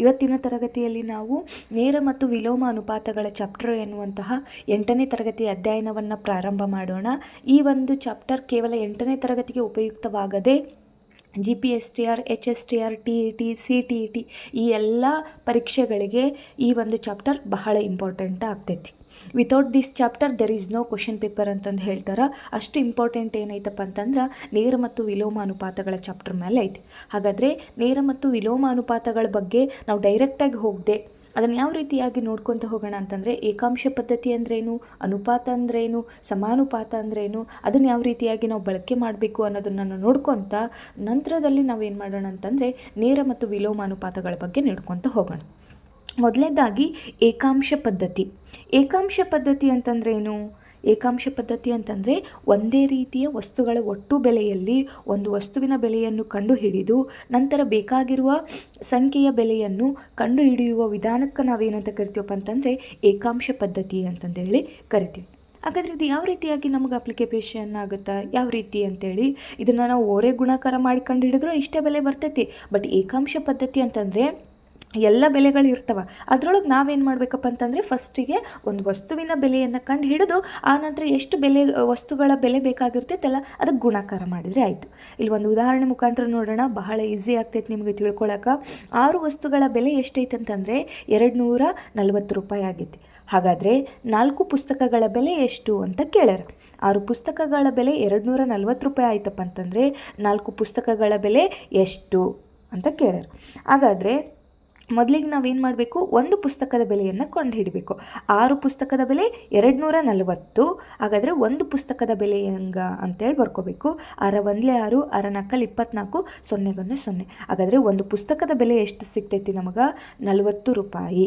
ಇವತ್ತಿನ ತರಗತಿಯಲ್ಲಿ ನಾವು ನೇರ ಮತ್ತು ವಿಲೋಮ ಅನುಪಾತಗಳ ಚಾಪ್ಟರ್ ಎನ್ನುವಂತಹ 8ನೇ ತರಗತಿಯ ಅಧ್ಯಯನವನ್ನು ಪ್ರಾರಂಭ ಮಾಡೋಣ. ಈ ಒಂದು ಚಾಪ್ಟರ್ ಕೇವಲ 8ನೇ ತರಗತಿಗೆ ಉಪಯುಕ್ತವಾಗದೆ GPSTR, HSTR, TET, CTET ಈ ಎಲ್ಲ ಪರೀಕ್ಷೆಗಳಿಗೆ ಈ ಒಂದು ಚಾಪ್ಟರ್ ಬಹಳ ಇಂಪಾರ್ಟೆಂಟ್ ಆಗ್ತೈತಿ. Without this chapter there is no question paper ಅಂತಂದು ಹೇಳ್ತಾರೆ. ಅಷ್ಟು ಇಂಪಾರ್ಟೆಂಟ್ ಏನೈತಪ್ಪ ಅಂತಂದ್ರೆ ನೇರ ಮತ್ತು ವಿಲೋಮ ಅನುಪಾತಗಳ ಚಾಪ್ಟರ್ ಮೇಲೆ ಐತಿ. ಹಾಗಾದರೆ ನೇರ ಮತ್ತು ವಿಲೋಮ ಅನುಪಾತಗಳ ಬಗ್ಗೆ ನಾವು ಡೈರೆಕ್ಟಾಗಿ ಹೋಗದೆ ಅದನ್ನು ಯಾವ ರೀತಿಯಾಗಿ ನೋಡ್ಕೊತ ಹೋಗೋಣ ಅಂತಂದರೆ, ಏಕಾಂಶ ಪದ್ಧತಿ ಅಂದ್ರೇನು, ಅನುಪಾತ ಅಂದ್ರೇನು, ಸಮಾನುಪಾತ ಅಂದ್ರೇನು, ಅದನ್ನು ಯಾವ ರೀತಿಯಾಗಿ ನಾವು ಬಳಕೆ ಮಾಡಬೇಕು ಅನ್ನೋದನ್ನು ನೋಡ್ಕೊತ ನಂತರದಲ್ಲಿ ನಾವೇನು ಮಾಡೋಣ ಅಂತಂದರೆ ನೇರ ಮತ್ತು ವಿಲೋಮ ಅನುಪಾತಗಳ ಬಗ್ಗೆ ನೋಡ್ಕೊತ ಹೋಗೋಣ. ಮೊದಲನೇದಾಗಿ ಏಕಾಂಶ ಪದ್ಧತಿ. ಏಕಾಂಶ ಪದ್ಧತಿ ಅಂತಂದ್ರೇನು? ಏಕಾಂಶ ಪದ್ಧತಿ ಅಂತಂದರೆ ಒಂದೇ ರೀತಿಯ ವಸ್ತುಗಳ ಒಟ್ಟು ಬೆಲೆಯಲ್ಲಿ ಒಂದು ವಸ್ತುವಿನ ಬೆಲೆಯನ್ನು ಕಂಡುಹಿಡಿದು ನಂತರ ಬೇಕಾಗಿರುವ ಸಂಖ್ಯೆಯ ಬೆಲೆಯನ್ನು ಕಂಡುಹಿಡಿಯುವ ವಿಧಾನಕ್ಕೆ ನಾವೇನಂತ ಕರಿತೀವಪ್ಪ ಅಂತಂದರೆ ಏಕಾಂಶ ಪದ್ಧತಿ ಅಂತಂದೇಳಿ ಕರಿತೀವಿ. ಹಾಗಾದರೆ ಇದು ಯಾವ ರೀತಿಯಾಗಿ ನಮಗೆ ಅಪ್ಲಿಕೇಶನ್ ಆಗುತ್ತಾ, ಯಾವ ರೀತಿ ಅಂತೇಳಿ ಇದನ್ನು ನಾವು ಓರೆ ಗುಣಾಕಾರ ಮಾಡಿ ಕಂಡುಹಿಡಿದ್ರೂ ಇಷ್ಟೇ ಬೆಲೆ ಬರ್ತೈತಿ. ಬಟ್ ಏಕಾಂಶ ಪದ್ಧತಿ ಅಂತಂದರೆ ಎಲ್ಲ ಬೆಲೆಗಳು ಇರ್ತವೆ. ಅದರೊಳಗೆ ನಾವೇನು ಮಾಡಬೇಕಪ್ಪ ಅಂತಂದರೆ ಫಸ್ಟಿಗೆ ಒಂದು ವಸ್ತುವಿನ ಬೆಲೆಯನ್ನು ಕಂಡು ಹಿಡಿದು ಆನಂತರ ಎಷ್ಟು ವಸ್ತುಗಳ ಬೆಲೆ ಬೇಕಾಗಿರ್ತೈತಲ್ಲ ಅದಕ್ಕೆ ಗುಣಾಕಾರ ಮಾಡಿದರೆ ಆಯಿತು. ಇಲ್ಲಿ ಒಂದು ಉದಾಹರಣೆ ಮುಖಾಂತರ ನೋಡೋಣ, ಬಹಳ ಈಸಿ ಆಗ್ತೈತೆ ನಿಮಗೆ ತಿಳ್ಕೊಳಕ್ಕೆ. 6 ವಸ್ತುಗಳ ಬೆಲೆ ಎಷ್ಟೈತೆ ಅಂತಂದರೆ 240 ರೂಪಾಯಿ ಆಗೈತಿ. ಹಾಗಾದರೆ 4 ಪುಸ್ತಕಗಳ ಬೆಲೆ ಎಷ್ಟು ಅಂತ ಕೇಳ್ಯಾರ. 6 ಪುಸ್ತಕಗಳ ಬೆಲೆ 240 ರೂಪಾಯಿ ಆಯ್ತಪ್ಪ ಅಂತಂದರೆ 4 ಪುಸ್ತಕಗಳ ಬೆಲೆ ಎಷ್ಟು ಅಂತ ಕೇಳ್ಯಾರ. ಹಾಗಾದರೆ ಮೊದಲಿಗೆ ನಾವೇನು ಮಾಡಬೇಕು, ಒಂದು ಪುಸ್ತಕದ ಬೆಲೆಯನ್ನು ಕಂಡುಹಿಡಬೇಕು. 6 ಪುಸ್ತಕದ ಬೆಲೆ 240. ಹಾಗಾದರೆ ಒಂದು ಪುಸ್ತಕದ ಬೆಲೆ ಹೆಂಗ ಅಂತೇಳಿ ಬರ್ಕೋಬೇಕು. 6 1 6, 6 4 24, 0 0. ಹಾಗಾದರೆ ಒಂದು ಪುಸ್ತಕದ ಬೆಲೆ ಎಷ್ಟು ಸಿಗ್ತೈತಿ ನಮಗೆ? 40 ರೂಪಾಯಿ.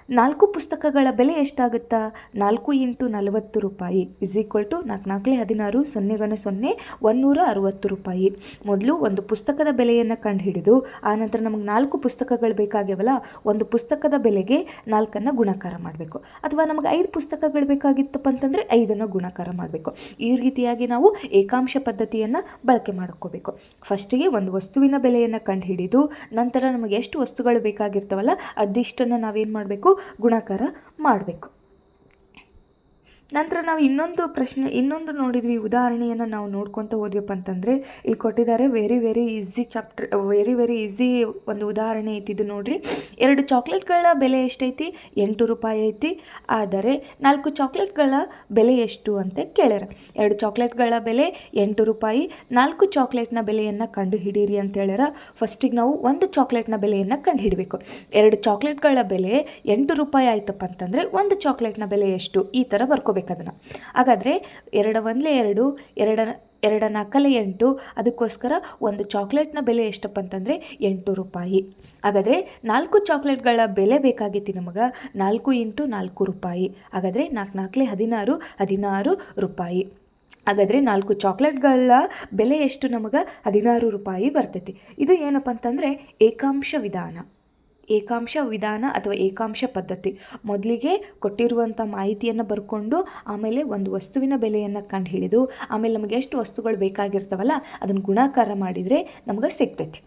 4 ಪುಸ್ತಕಗಳ ಬೆಲೆ ಎಷ್ಟಾಗುತ್ತಾ? 4 × 40 ರೂಪಾಯಿ = 4 4 16, 0 0, 160 ರೂಪಾಯಿ. ಮೊದಲು ಒಂದು ಪುಸ್ತಕದ ಬೆಲೆಯನ್ನು ಕಂಡುಹಿಡಿದು ಆನಂತರ ನಮಗೆ 4 ಪುಸ್ತಕಗಳು ಬೇಕಾಗ್ಯವಲ್ಲ, ಒಂದು ಪುಸ್ತಕದ ಬೆಲೆಗೆ 4ಅನ್ನು ಗುಣಾಕಾರ ಮಾಡಬೇಕು. ಅಥವಾ ನಮಗೆ 5 ಪುಸ್ತಕಗಳು ಬೇಕಾಗಿತ್ತಪ್ಪ ಅಂತಂದರೆ 5ಅನ್ನು ಗುಣಾಕಾರ ಮಾಡಬೇಕು. ಈ ರೀತಿಯಾಗಿ ನಾವು ಏಕಾಂಶ ಪದ್ಧತಿಯನ್ನು ಬಳಕೆ ಮಾಡ್ಕೋಬೇಕು. ಫಸ್ಟಿಗೆ ಒಂದು ವಸ್ತುವಿನ ಬೆಲೆಯನ್ನು ಕಂಡುಹಿಡಿದು ನಂತರ ನಮಗೆ ಎಷ್ಟು ವಸ್ತುಗಳು ಬೇಕಾಗಿರ್ತವಲ್ಲ ಅದಿಷ್ಟನ್ನು ನಾವೇನು ಮಾಡಬೇಕು, ಗುಣಾಕಾರ ಮಾಡಬೇಕು. ನಂತರ ನಾವು ಇನ್ನೊಂದು ನೋಡಿದ್ವಿ, ಉದಾಹರಣೆಯನ್ನು ನಾವು ನೋಡ್ಕೊತ ಹೋದ್ವಪ್ಪ ಅಂತಂದರೆ ಇಲ್ಲಿ ಕೊಟ್ಟಿದ್ದಾರೆ. Very easy chapter, very easy ಒಂದು ಉದಾಹರಣೆ ಐತಿ ಇದು ನೋಡ್ರಿ. 2 ಚಾಕ್ಲೇಟ್ಗಳ ಬೆಲೆ ಎಷ್ಟೈತಿ? 8 ರೂಪಾಯಿ ಐತಿ. ಆದರೆ 4 ಚಾಕ್ಲೇಟ್ಗಳ ಬೆಲೆ ಎಷ್ಟು ಅಂತ ಕೇಳ್ಯಾರ. 2 ಚಾಕ್ಲೇಟ್ಗಳ ಬೆಲೆ 8 ರೂಪಾಯಿ, 4 ಚಾಕ್ಲೇಟ್ನ ಬೆಲೆಯನ್ನು ಕಂಡು ಹಿಡೀರಿ ಅಂತ ಹೇಳ್ಯಾರ. ಫಸ್ಟಿಗೆ ನಾವು ಒಂದು ಚಾಕ್ಲೇಟ್ನ ಬೆಲೆಯನ್ನು ಕಂಡು ಹಿಡಬೇಕು. 2 ಚಾಕ್ಲೇಟ್ಗಳ ಬೆಲೆ 8 ರೂಪಾಯಿ ಆಯ್ತಪ್ಪ ಅಂತಂದರೆ ಒಂದು ಚಾಕ್ಲೇಟ್ನ ಬೆಲೆ ಎಷ್ಟು, ಈ ಥರ ಬರ್ಕೋಬೇಕು ಅದನ್ನು. ಹಾಗಾದರೆ 2 1 2, 2 4 8, ಅದಕ್ಕೋಸ್ಕರ ಒಂದು ಚಾಕ್ಲೇಟ್ನ ಬೆಲೆ ಎಷ್ಟಪ್ಪ ಅಂತಂದರೆ 8 ರೂಪಾಯಿ. ಹಾಗಾದರೆ 4 ಚಾಕ್ಲೇಟ್ಗಳ ಬೆಲೆ ಬೇಕಾಗಿತ್ತು ನಮಗೆ 4 × 4 ರೂಪಾಯಿ. ಹಾಗಾದರೆ 4 4 16, 16 ರೂಪಾಯಿ. ಹಾಗಾದರೆ 4 ಚಾಕ್ಲೇಟ್ಗಳ ಬೆಲೆ ಎಷ್ಟು ನಮಗೆ? 16 ರೂಪಾಯಿ ಬರ್ತೈತಿ. ಇದು ಏನಪ್ಪ ಅಂತಂದರೆ ಏಕಾಂಶ ವಿಧಾನ ಅಥವಾ ಏಕಾಂಶ ಪದ್ಧತಿ. ಮೊದಲಿಗೆ ಕೊಟ್ಟಿರುವಂಥ ಮಾಹಿತಿಯನ್ನು ಬರ್ಕೊಂಡು ಆಮೇಲೆ ಒಂದು ವಸ್ತುವಿನ ಬೆಲೆಯನ್ನು ಕಂಡುಹಿಡಿದು ಆಮೇಲೆ ನಮಗೆ ಎಷ್ಟು ವಸ್ತುಗಳು ಬೇಕಾಗಿರ್ತಾವಲ್ಲ ಅದನ್ನು ಗುಣಾಕಾರ ಮಾಡಿದರೆ ನಮಗೆ ಸಿಗ್ತೈತಿ.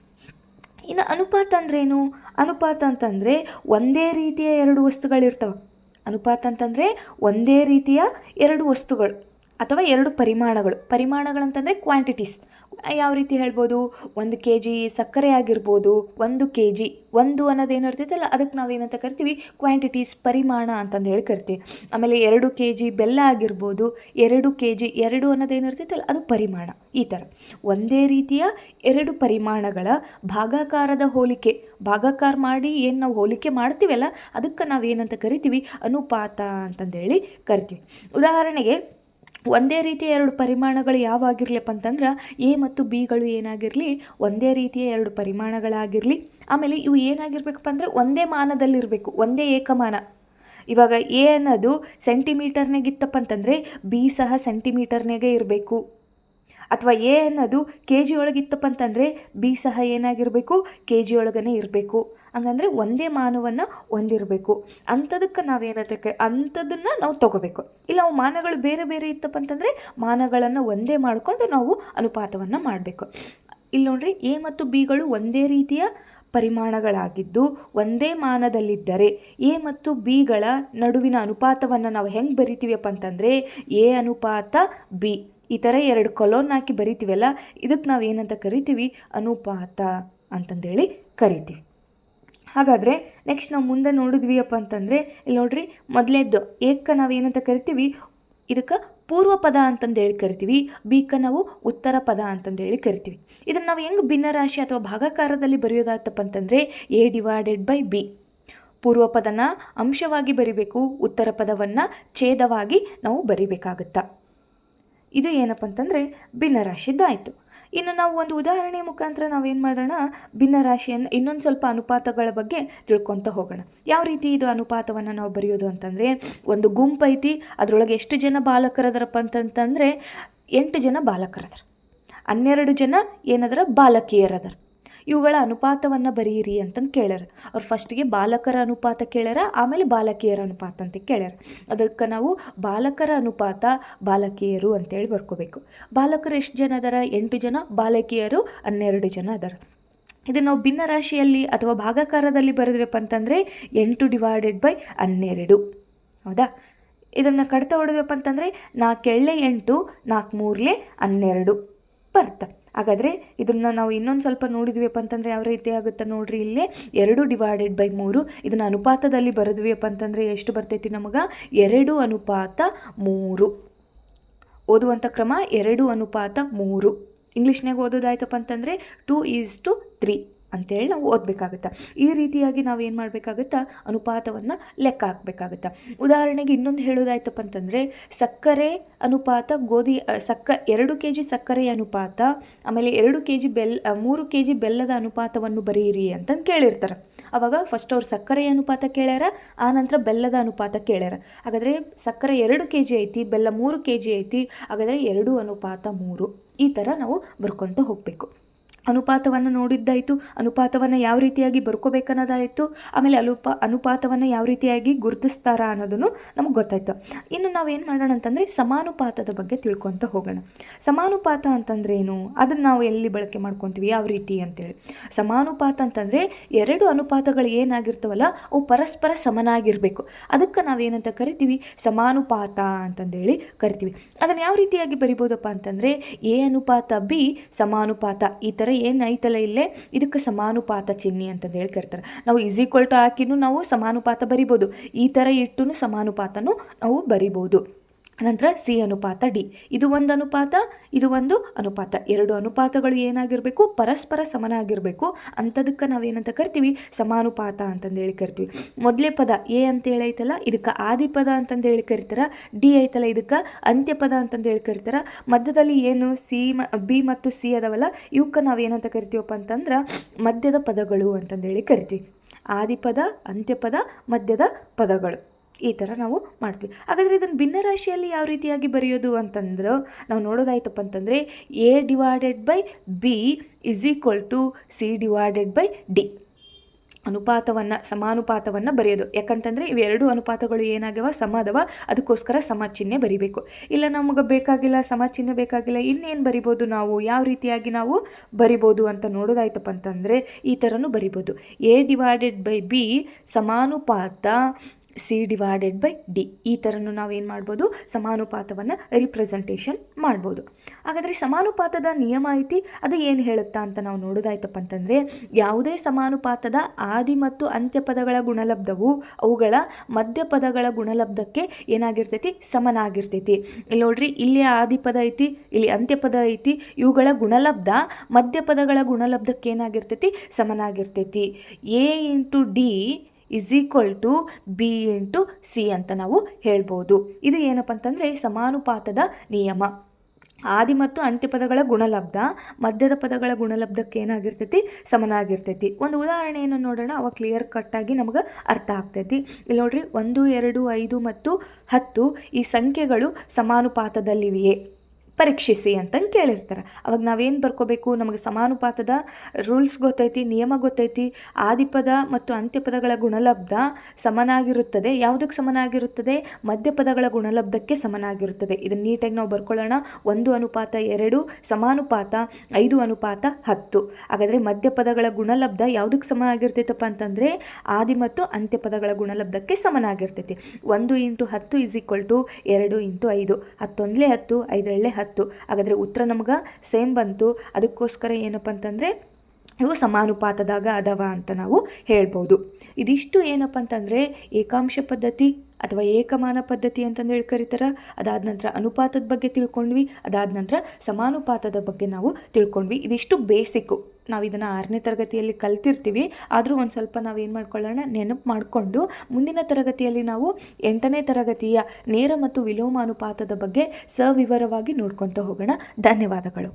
ಇನ್ನು ಅನುಪಾತ ಅಂದ್ರೇನು? ಅನುಪಾತ ಅಂತಂದರೆ ಒಂದೇ ರೀತಿಯ 2 ವಸ್ತುಗಳಿರ್ತವೆ. ಅನುಪಾತ ಅಂತಂದರೆ ಒಂದೇ ರೀತಿಯ 2 ವಸ್ತುಗಳು ಅಥವಾ 2 ಪರಿಮಾಣಗಳಂತಂದರೆ ಕ್ವಾಂಟಿಟೀಸ್. ಯಾವ ರೀತಿ ಹೇಳ್ಬೋದು? 1 kg ಸಕ್ಕರೆ ಆಗಿರ್ಬೋದು, 1 kg, 1 ಅನ್ನೋದೇನು ಇರ್ತೈತಲ್ಲ ಅದಕ್ಕೆ ನಾವೇನಂತ ಕರಿತೀವಿ? ಕ್ವಾಂಟಿಟೀಸ್, ಪರಿಮಾಣ ಅಂತಂದು ಹೇಳಿ ಕರಿತೀವಿ. ಆಮೇಲೆ 2 kg ಬೆಲ್ಲ ಆಗಿರ್ಬೋದು, 2 kg, 2 ಅನ್ನೋದೇನು ಇರ್ತೈತಲ್ಲ ಅದು ಪರಿಮಾಣ. ಈ ಥರ ಒಂದೇ ರೀತಿಯ 2 ಪರಿಮಾಣಗಳ ಭಾಗಾಕಾರದ ಹೋಲಿಕೆ, ಭಾಗಾಕಾರ ಮಾಡಿ ಏನು ನಾವು ಹೋಲಿಕೆ ಮಾಡ್ತೀವಲ್ಲ ಅದಕ್ಕೆ ನಾವೇನಂತ ಕರಿತೀವಿ? ಅನುಪಾತ ಅಂತಂದೇಳಿ ಕರಿತೀವಿ. ಉದಾಹರಣೆಗೆ ಒಂದೇ ರೀತಿಯ 2 ಪರಿಮಾಣಗಳು ಯಾವಾಗಿರ್ಲಿಪ್ಪ ಅಂತಂದ್ರೆ ಎ ಮತ್ತು ಬಿಗಳು ಏನಾಗಿರಲಿ, ಒಂದೇ ರೀತಿಯ 2 ಪರಿಮಾಣಗಳಾಗಿರಲಿ. ಆಮೇಲೆ ಇವು ಏನಾಗಿರ್ಬೇಕಪ್ಪ ಅಂದರೆ ಒಂದೇ ಮಾನದಲ್ಲಿರಬೇಕು, ಒಂದೇ ಏಕಮಾನ. ಇವಾಗ ಎ ಅನ್ನೋದು ಸೆಂಟಿಮೀಟರ್ನಾಗಿತ್ತಪ್ಪ ಅಂತಂದರೆ ಬಿ ಸಹ ಸೆಂಟಿಮೀಟರ್ನಾಗೆ ಇರಬೇಕು. ಅಥವಾ ಎ ಅನ್ನೋದು kg ಒಳಗಿತ್ತಪ್ಪ ಅಂತಂದರೆ ಬಿ ಸಹ ಏನಾಗಿರಬೇಕು? kg ಒಳಗೇ ಇರಬೇಕು. ಹಂಗಂದರೆ ಒಂದೇ ಮಾನವನ್ನು ಹೊಂದಿರಬೇಕು. ಅಂಥದಕ್ಕೆ ಅಂಥದನ್ನು ನಾವು ತೊಗೋಬೇಕು. ಇಲ್ಲ ಅವು ಮಾನಗಳು ಬೇರೆ ಬೇರೆ ಇತ್ತಪ್ಪ ಅಂತಂದರೆ ಮಾನಗಳನ್ನು ಒಂದೇ ಮಾಡಿಕೊಂಡು ನಾವು ಅನುಪಾತವನ್ನು ಮಾಡಬೇಕು. ಇಲ್ಲಿ ನೋಡ್ರಿ, ಎ ಮತ್ತು ಬಿಗಳು ಒಂದೇ ರೀತಿಯ ಪರಿಮಾಣಗಳಾಗಿದ್ದು ಒಂದೇ ಮಾನದಲ್ಲಿದ್ದರೆ ಎ ಮತ್ತು ಬಿಗಳ ನಡುವಿನ ಅನುಪಾತವನ್ನು ನಾವು ಹೆಂಗೆ ಬರಿತೀವಪ್ಪ ಅಂತಂದರೆ ಎ ಅನುಪಾತ ಬಿ, ಈ ಥರ 2 ಕೊಲೊನ್ ಹಾಕಿ ಬರಿತೀವಲ್ಲ, ಇದಕ್ಕೆ ನಾವು ಏನಂತ ಕರಿತೀವಿ, ಅನುಪಾತ ಅಂತಂದೇಳಿ ಕರಿತೀವಿ. ಹಾಗಾದರೆ ನೆಕ್ಸ್ಟ್ ನಾವು ಮುಂದೆ ನೋಡಿದ್ವಿಯಪ್ಪ ಅಂತಂದರೆ ಇಲ್ಲಿ ನೋಡ್ರಿ, ಮೊದಲೇದ್ದು ಏಕ ನಾವು ಏನಂತ ಕರಿತೀವಿ, ಇದಕ್ಕೆ ಪೂರ್ವ ಪದ ಅಂತಂದೇಳಿ ಕರಿತೀವಿ, ಬಿಕ್ಕೆ ನಾವು ಉತ್ತರ ಪದ ಅಂತಂದೇಳಿ ಕರಿತೀವಿ. ಇದನ್ನು ನಾವು ಹೆಂಗೆ ಭಿನ್ನರಾಶಿ ಅಥವಾ ಭಾಗಾಕಾರದಲ್ಲಿ ಬರೆಯೋದಾಯ್ತಪ್ಪ ಅಂತಂದರೆ A/B. ಪೂರ್ವ ಪದನ ಅಂಶವಾಗಿ ಬರಿಬೇಕು, ಉತ್ತರ ಪದವನ್ನು ಛೇದವಾಗಿ ನಾವು ಬರಿಬೇಕಾಗುತ್ತಾ. ಇದು ಏನಪ್ಪ ಅಂತಂದರೆ ಭಿನ್ನರಾಶಿದ್ದಾಯಿತು. ಇನ್ನು ನಾವು ಒಂದು ಉದಾಹರಣೆ ಮುಖಾಂತರ ನಾವೇನು ಮಾಡೋಣ, ಭಿನ್ನರಾಶಿಯನ್ನು ಇನ್ನೊಂದು ಸ್ವಲ್ಪ ಅನುಪಾತಗಳ ಬಗ್ಗೆ ತಿಳ್ಕೊತ ಹೋಗೋಣ. ಯಾವ ರೀತಿ ಇದು ಅನುಪಾತವನ್ನು ನಾವು ಬರೆಯೋದು ಅಂತಂದರೆ, ಒಂದು ಗುಂಪು ಐತಿ, ಅದರೊಳಗೆ ಎಷ್ಟು ಜನ ಬಾಲಕರದರಪ್ಪ ಅಂತಂತಂದರೆ 8 ಜನ ಬಾಲಕರದರ, 12 ಜನ ಏನದರ ಬಾಲಕಿಯರದರ. ಇವುಗಳ ಅನುಪಾತವನ್ನು ಬರೀರಿ ಅಂತಂದು ಕೇಳ್ಯಾರ. ಅವ್ರು ಫಸ್ಟಿಗೆ ಬಾಲಕರ ಅನುಪಾತ ಕೇಳ್ಯಾರ, ಆಮೇಲೆ ಬಾಲಕಿಯರ ಅನುಪಾತ ಅಂತ ಕೇಳ್ಯಾರ. ಅದಕ್ಕೆ ನಾವು ಬಾಲಕರ ಅನುಪಾತ ಬಾಲಕಿಯರು ಅಂತೇಳಿ ಬರ್ಕೋಬೇಕು. ಬಾಲಕರು ಎಷ್ಟು ಜನ ಅದಾರ, 8 ಜನ, ಬಾಲಕಿಯರು 12 ಜನ ಅದಾರ. ಇದನ್ನು ನಾವು ಭಿನ್ನರಾಶಿಯಲ್ಲಿ ಅಥವಾ ಭಾಗಾಕಾರದಲ್ಲಿ ಬರೆದ್ರಪ್ಪ ಅಂತಂದರೆ 8/12. ಹೌದಾ? ಇದನ್ನು ಕಡಿತ ಹೊಡೆದಪ್ಪ ಅಂತಂದರೆ 4 8 4 3 12 ಬರುತ್ತೆ. ಹಾಗಾದರೆ ಇದನ್ನು ನಾವು ಇನ್ನೊಂದು ಸ್ವಲ್ಪ ನೋಡಿದ್ವಿಯಪ್ಪ ಅಂತಂದರೆ ಯಾವ ರೀತಿ ಆಗುತ್ತೆ ನೋಡ್ರಿ, ಇಲ್ಲೇ 2/3. ಇದನ್ನು ಅನುಪಾತದಲ್ಲಿ ಬರೆದ್ವಿಯಪ್ಪ ಅಂತಂದರೆ ಎಷ್ಟು ಬರ್ತೈತಿ ನಮಗೆ, 2:3. ಓದುವಂಥ ಕ್ರಮ 2:3. ಇಂಗ್ಲೀಷ್ನಾಗ ಓದೋದಾಯ್ತಪ್ಪ ಅಂತಂದರೆ 2:3 ಅಂತೇಳಿ ನಾವು ಓದಬೇಕಾಗತ್ತೆ. ಈ ರೀತಿಯಾಗಿ ನಾವು ಏನು ಮಾಡಬೇಕಾಗತ್ತಾ, ಅನುಪಾತವನ್ನು ಲೆಕ್ಕ ಹಾಕಬೇಕಾಗತ್ತೆ. ಉದಾಹರಣೆಗೆ ಇನ್ನೊಂದು ಹೇಳೋದಾಯ್ತಪ್ಪ ಅಂತಂದರೆ ಸಕ್ಕರೆ ಅನುಪಾತ 2 kg ಸಕ್ಕರೆಯ ಅನುಪಾತ, ಆಮೇಲೆ 3 kg ಬೆಲ್ಲದ ಅನುಪಾತವನ್ನು ಬರೆಯಿರಿ ಅಂತಂದು ಕೇಳಿರ್ತಾರೆ. ಆವಾಗ ಫಸ್ಟ್ ಅವ್ರು ಸಕ್ಕರೆಯ ಅನುಪಾತ ಕೇಳ್ಯಾರ, ಆನಂತರ ಬೆಲ್ಲದ ಅನುಪಾತ ಕೇಳ್ಯಾರ. ಹಾಗಾದರೆ ಸಕ್ಕರೆ 2 kg ಐತಿ, ಬೆಲ್ಲ 3 kg ಐತಿ, ಹಾಗಾದರೆ 2:3. ಈ ಥರ ನಾವು ಬರ್ಕೊತ ಹೋಗಬೇಕು. ಅನುಪಾತವನ್ನು ನೋಡಿದ್ದಾಯಿತು, ಅನುಪಾತವನ್ನು ಯಾವ ರೀತಿಯಾಗಿ ಬರ್ಕೋಬೇಕನ್ನೋದಾಯಿತು, ಆಮೇಲೆ ಅನುಪಾತವನ್ನು ಯಾವ ರೀತಿಯಾಗಿ ಗುರುತಿಸ್ತಾರ ಅನ್ನೋದನ್ನು ನಮಗೆ ಗೊತ್ತಾಯ್ತು. ಇನ್ನು ನಾವೇನು ಮಾಡೋಣ ಅಂತಂದರೆ ಸಮಾನುಪಾತದ ಬಗ್ಗೆ ತಿಳ್ಕೊತ ಹೋಗೋಣ. ಸಮಾನುಪಾತ ಅಂತಂದ್ರೆ ಏನು, ಅದನ್ನು ನಾವು ಎಲ್ಲಿ ಬಳಕೆ ಮಾಡ್ಕೊತೀವಿ, ಯಾವ ರೀತಿ ಅಂತೇಳಿ. ಸಮಾನುಪಾತ ಅಂತಂದರೆ 2 ಅನುಪಾತಗಳು ಏನಾಗಿರ್ತವಲ್ಲ ಅವು ಪರಸ್ಪರ ಸಮನಾಗಿರಬೇಕು. ಅದಕ್ಕೆ ನಾವೇನಂತ ಕರಿತೀವಿ, ಸಮಾನುಪಾತ ಅಂತಂದೇಳಿ ಕರಿತೀವಿ. ಅದನ್ನು ಯಾವ ರೀತಿಯಾಗಿ ಬರಿಬೋದಪ್ಪ ಅಂತಂದರೆ A/B ಸಮಾನುಪಾತ, ಈ ಥರ ಏನೈತಲ್ಲ ಇಲ್ಲೇ ಇದಕ್ಕೆ ಸಮಾನುಪಾತ ಚಿಹ್ನೆ ಅಂತಂದೇಳಿ ಕರಿತಾರೆ. ನಾವು = ಹಾಕಿನೂ ನಾವು ಸಮಾನುಪಾತ ಬರಿಬೋದು, ಈ ಥರ ಇಟ್ಟು ಸಮಾನುಪಾತನೂ ನಾವು ಬರಿಬೋದು. ನಂತರ C/D, ಇದು ಒಂದು ಅನುಪಾತ, ಇದು ಒಂದು ಅನುಪಾತ. 2 ಅನುಪಾತಗಳು ಏನಾಗಿರಬೇಕು, ಪರಸ್ಪರ ಸಮನಾಗಿರಬೇಕು. ಅಂಥದಕ್ಕೆ ನಾವೇನಂತ ಕರಿತೀವಿ, ಸಮಾನುಪಾತ ಅಂತಂದೇಳಿ ಕರಿತೀವಿ. ಮೊದಲೇ ಪದ A ಅಂತೇಳಿ ಐತಲ್ಲ, ಇದಕ್ಕೆ ಆದಿಪದ ಅಂತಂದೇಳಿ ಕರಿತಾರೆ. D ಐತಲ್ಲ, ಇದಕ್ಕೆ ಅಂತ್ಯಪದ ಅಂತಂದೇಳಿ ಕರಿತಾರೆ. ಮಧ್ಯದಲ್ಲಿ ಏನು B ಮತ್ತು C ಅದಾವಲ್ಲ, ಇವಕ್ಕೆ ನಾವೇನಂತ ಕರಿತೀವಪ್ಪ ಅಂತಂದ್ರೆ ಮಧ್ಯದ ಪದಗಳು ಅಂತಂದೇಳಿ ಕರಿತೀವಿ. ಆದಿಪದ, ಅಂತ್ಯಪದ, ಮಧ್ಯದ ಪದಗಳು, ಈ ಥರ ನಾವು ಮಾಡ್ತೀವಿ. ಹಾಗಾದರೆ ಇದನ್ನು ಭಿನ್ನರಾಶಿಯಲ್ಲಿ ಯಾವ ರೀತಿಯಾಗಿ ಬರೆಯೋದು ಅಂತಂದ್ರೆ ನಾವು ನೋಡೋದಾಯ್ತಪ್ಪ ಅಂತಂದರೆ A/B = C/D. ಸಮಾನುಪಾತವನ್ನು ಬರೆಯೋದು. ಯಾಕಂತಂದರೆ ಇವೆರಡು ಅನುಪಾತಗಳು ಏನಾಗ್ಯವ, ಸಮ ಅದಾವ, ಅದಕ್ಕೋಸ್ಕರ ಸಮ ಚಿಹ್ನೆ ಬರಿಬೇಕು. ಇಲ್ಲ ನಮಗೆ ಬೇಕಾಗಿಲ್ಲ, ಸಮ ಚಿಹ್ನೆ ಬೇಕಾಗಿಲ್ಲ, ಇನ್ನೇನು ಬರಿಬೋದು ನಾವು, ಯಾವ ರೀತಿಯಾಗಿ ನಾವು ಬರಿಬೋದು ಅಂತ ನೋಡೋದಾಯ್ತಪ್ಪ ಅಂತಂದರೆ ಈ ಥರನೂ ಬರಿಬೋದು. A/B ಸಮಾನುಪಾತ C/D, ಈ ಥರನೂ ನಾವೇನು ಮಾಡ್ಬೋದು, ಸಮಾನುಪಾತವನ್ನು ರಿಪ್ರೆಸೆಂಟೇಷನ್ ಮಾಡ್ಬೋದು. ಹಾಗಾದರೆ ಸಮಾನುಪಾತದ ನಿಯಮ ಐತಿ, ಅದು ಏನು ಹೇಳುತ್ತಾ ಅಂತ ನಾವು ನೋಡೋದಾಯ್ತಪ್ಪ ಅಂತಂದರೆ ಯಾವುದೇ ಸಮಾನುಪಾತದ ಆದಿ ಮತ್ತು ಅಂತ್ಯಪದಗಳ ಗುಣಲಬ್ಧವು ಅವುಗಳ ಮಧ್ಯಪದಗಳ ಗುಣಲಬ್ಧಕ್ಕೆ ಏನಾಗಿರ್ತೈತಿ, ಸಮನಾಗಿರ್ತೈತಿ. ಇಲ್ಲಿ ನೋಡ್ರಿ, ಇಲ್ಲಿ ಆದಿಪದ ಐತಿ, ಇಲ್ಲಿ ಅಂತ್ಯಪದ ಐತಿ, ಇವುಗಳ ಗುಣಲಬ್ಧ ಮಧ್ಯಪದಗಳ ಗುಣಲಬ್ಧಕ್ಕೆ ಏನಾಗಿರ್ತೈತಿ, ಸಮನಾಗಿರ್ತೈತಿ. A/D = B/C ಅಂತ ನಾವು ಹೇಳ್ಬೋದು. ಇದು ಏನಪ್ಪ ಅಂತಂದರೆ ಸಮಾನುಪಾತದ ನಿಯಮ. ಆದಿ ಮತ್ತು ಅಂತ್ಯಪದಗಳ ಗುಣಲಬ್ಧ ಮಧ್ಯದ ಪದಗಳ ಗುಣಲಬ್ಧಕ್ಕೆ ಏನಾಗಿರ್ತೈತಿ, ಸಮನಾಗಿರ್ತೈತಿ. ಒಂದು ಉದಾಹರಣೆಯನ್ನು ನೋಡೋಣ, ಅವಾಗ ಕ್ಲಿಯರ್ ಕಟ್ಟಾಗಿ ನಮಗೆ ಅರ್ಥ ಆಗ್ತೈತಿ. ಇಲ್ಲಿ ನೋಡ್ರಿ, 1, 2, 5 ಮತ್ತು 10 ಈ ಸಂಖ್ಯೆಗಳು ಸಮಾನುಪಾತದಲ್ಲಿವೆಯೇ, ಪರೀಕ್ಷಿಸಿ ಅಂತಂದು ಕೇಳಿರ್ತಾರೆ. ಅವಾಗ ನಾವೇನು ಬರ್ಕೋಬೇಕು, ನಮಗೆ ಸಮಾನುಪಾತದ ರೂಲ್ಸ್ ಗೊತ್ತೈತಿ, ನಿಯಮ ಗೊತ್ತೈತಿ. ಆದಿಪದ ಮತ್ತು ಅಂತ್ಯಪದಗಳ ಗುಣಲಬ್ಧ ಸಮನಾಗಿರುತ್ತದೆ. ಯಾವುದಕ್ಕೆ ಸಮನಾಗಿರುತ್ತದೆ? ಮಧ್ಯಪದಗಳ ಗುಣಲಬ್ಧಕ್ಕೆ ಸಮನಾಗಿರುತ್ತದೆ. ಇದನ್ನು ನೀಟಾಗಿ ನಾವು ಬರ್ಕೊಳ್ಳೋಣ. 1:2 ಸಮಾನುಪಾತ 5:10. ಹಾಗಾದರೆ ಮಧ್ಯಪದಗಳ ಗುಣಲಬ್ಧ ಯಾವುದಕ್ಕೆ ಸಮನಾಗಿರ್ತೈತಪ್ಪ ಅಂತಂದರೆ ಆದಿ ಮತ್ತು ಅಂತ್ಯಪದಗಳ ಗುಣಲಬ್ಧಕ್ಕೆ ಸಮನಾಗಿರ್ತೈತಿ. 1 × 10 = 2 × 5. 10 × 10, 5 × 10. ಹಾಗಾದರೆ ಉತ್ತರ ನಮ್ಗೆ ಸೇಮ್ ಬಂತು. ಅದಕ್ಕೋಸ್ಕರ ಏನಪ್ಪ ಅಂತಂದರೆ ಇವು ಸಮಾನುಪಾತದಾಗ ಅದಾವ ಅಂತ ನಾವು ಹೇಳ್ಬೋದು. ಇದಿಷ್ಟು ಏನಪ್ಪ ಅಂತಂದರೆ ಏಕಾಂಶ ಪದ್ಧತಿ ಅಥವಾ ಏಕಮಾನ ಪದ್ಧತಿ ಅಂತಂದೇಳಿ ಕರೀತಾರೆ. ಅದಾದ ನಂತರ ಅನುಪಾತದ ಬಗ್ಗೆ ತಿಳ್ಕೊಂಡ್ವಿ. ಅದಾದ ನಂತರ ಸಮಾನುಪಾತದ ಬಗ್ಗೆ ನಾವು ತಿಳ್ಕೊಂಡ್ವಿ. ಇದಿಷ್ಟು ಬೇಸಿಕ್ಕು. ನಾವು ಇದನ್ನು 6ನೇ ತರಗತಿಯಲ್ಲಿ ಕಲ್ತಿರ್ತೀವಿ. ಆದರೂ ಒಂದು ಸ್ವಲ್ಪ ನಾವೇನು ಮಾಡ್ಕೊಳ್ಳೋಣ, ನೆನಪು ಮಾಡಿಕೊಂಡು ಮುಂದಿನ ತರಗತಿಯಲ್ಲಿ ನಾವು 8ನೇ ತರಗತಿಯ ನೇರ ಮತ್ತು ವಿಲೋಮ ಅನುಪಾತದ ಬಗ್ಗೆ ಸವಿವರವಾಗಿ ನೋಡ್ಕೊತ ಹೋಗೋಣ. ಧನ್ಯವಾದಗಳು.